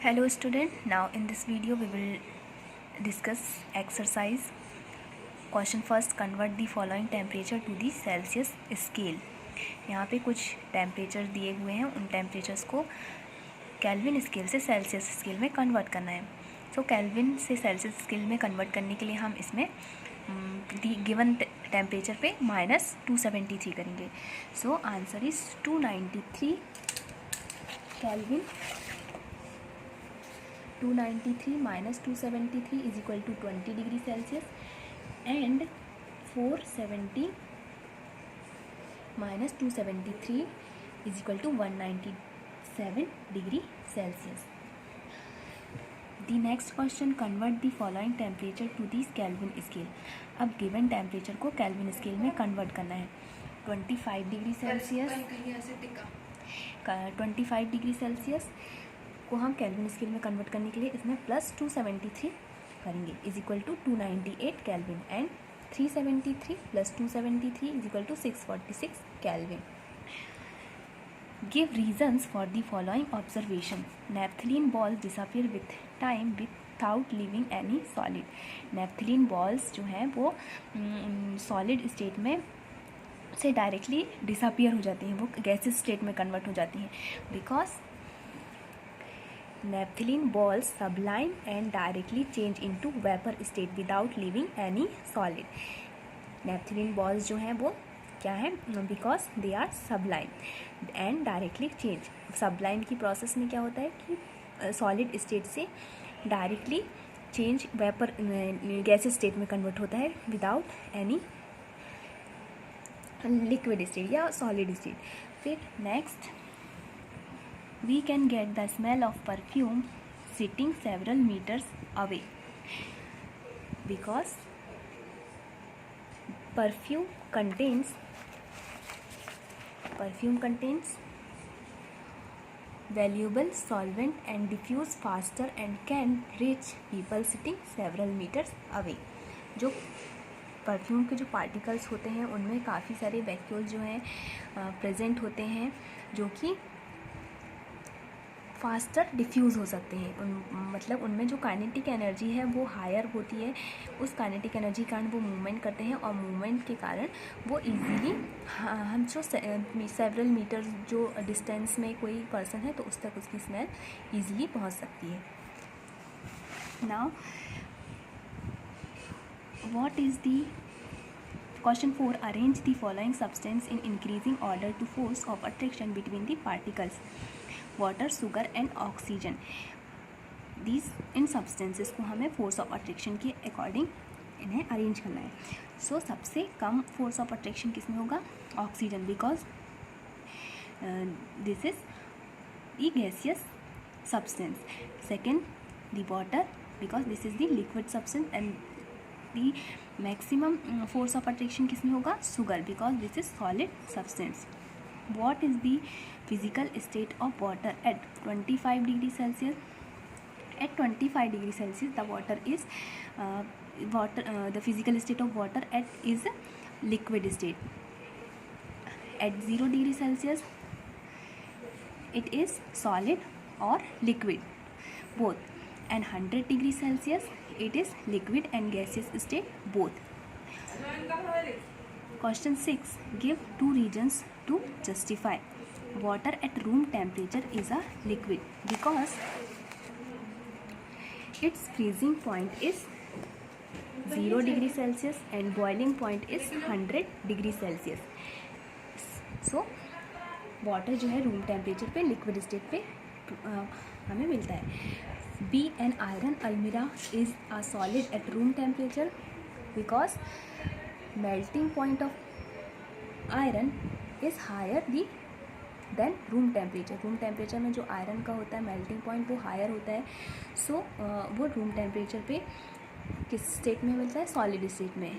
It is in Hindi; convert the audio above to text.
Hello student, now in this video we will discuss exercise. Question first, convert the following temperature to the Celsius scale. यहाँ पे कुछ टेम्परेचर दिए हुए हैं, उन टेम्परेचर्स को केल्विन स्केल से सेल्सियस स्केल में कन्वर्ट करना है. सो केल्विन से सेल्सियस स्केल में कन्वर्ट करने के लिए हम इसमें गिवन टेम्परेचर पे -273 करेंगे. So answer is 293 kelvin. 293 minus 273 is equal to 20 degree Celsius and 470 minus 273 is equal to 197 degree Celsius. The next question, convert the following temperature to the Kelvin scale. अब given temperature को Kelvin scale में convert करना है. 25 डिग्री सेल्सियस 25 डिग्री सेल्सियस को हम केल्विन स्केल में कन्वर्ट करने के लिए इसमें +273 करेंगे is equal to 298 kelvin and 373 + 273 is equal to 646 kelvin. Give reasons for the following observation. Naphthalene balls disappear with time without living any solid. Naphthalene balls जो हैं वो सॉलिड स्टेट में से डायरेक्टली डिसअपियर हो जाती हैं, वो गैसेस स्टेट में कन्वर्ट हो जाती हैं because Naphthalene balls sublime and directly change into vapor state without leaving any solid. Naphthalene balls जो हैं वो क्या है, because they are sublime and directly change. Sublime की प्रोसेस में क्या होता है कि सॉलिड स्टेट से directly change vapour gases state में कन्वर्ट होता है विदाउट एनी लिक्विड स्टेट या सॉलिड स्टेट. फिर next, we can get the smell of perfume sitting several meters away because perfume contains valuable solvent and diffuse faster and can reach people sitting several meters away. जो परफ्यूम के जो पार्टिकल्स होते हैं उनमें काफ़ी सारे वैक्यूल्स जो हैं प्रेजेंट होते हैं जो कि फास्टर डिफ्यूज़ हो सकते हैं. मतलब उनमें जो काइनेटिक एनर्जी है वो हायर होती है. उस काइनेटिक एनर्जी के कारण वो मूवमेंट करते हैं और मूवमेंट के कारण वो इजीली हम जो सेवरल मीटर्स जो डिस्टेंस में कोई पर्सन है तो उस तक उसकी स्मेल इजीली पहुंच सकती है. Now what is the question 4, arrange the following substance in increasing order to force of attraction between the particles. Water, sugar and oxygen. These इन सब्सटेंसेस को हमें फोर्स ऑफ अट्रैक्शन के अकॉर्डिंग इन्हें अरेंज करना है. सो सबसे कम फोर्स ऑफ अट्रैक्शन किसमें होगा? Oxygen, because this is the gaseous substance. Second, the water, because this is the liquid substance. And the maximum force of attraction किसमें होगा? Sugar, because this is solid substance. What is the physical state of water at 25 degree Celsius? At 25 degree Celsius, the water is the physical state of water is liquid state. At 0 degree Celsius, it is solid or liquid, both. And 100 degree Celsius, it is liquid and gaseous state, both. Question 6, give two reasons to justify water at room temperature is a liquid because its freezing point is 0 degree Celsius and boiling point is 100 degree Celsius. So water जो है रूम टेम्परेचर पे लिक्विड स्टेट पे हमें मिलता है. B, an iron almirah is a solid at room temperature because melting point of iron is higher than room temperature. Room temperature में जो आयरन का होता है मेल्टिंग पॉइंट वो हायर होता है. सो वो रूम टेम्परेचर पे किस स्टेट में मिलता है? सॉलिड स्टेट में.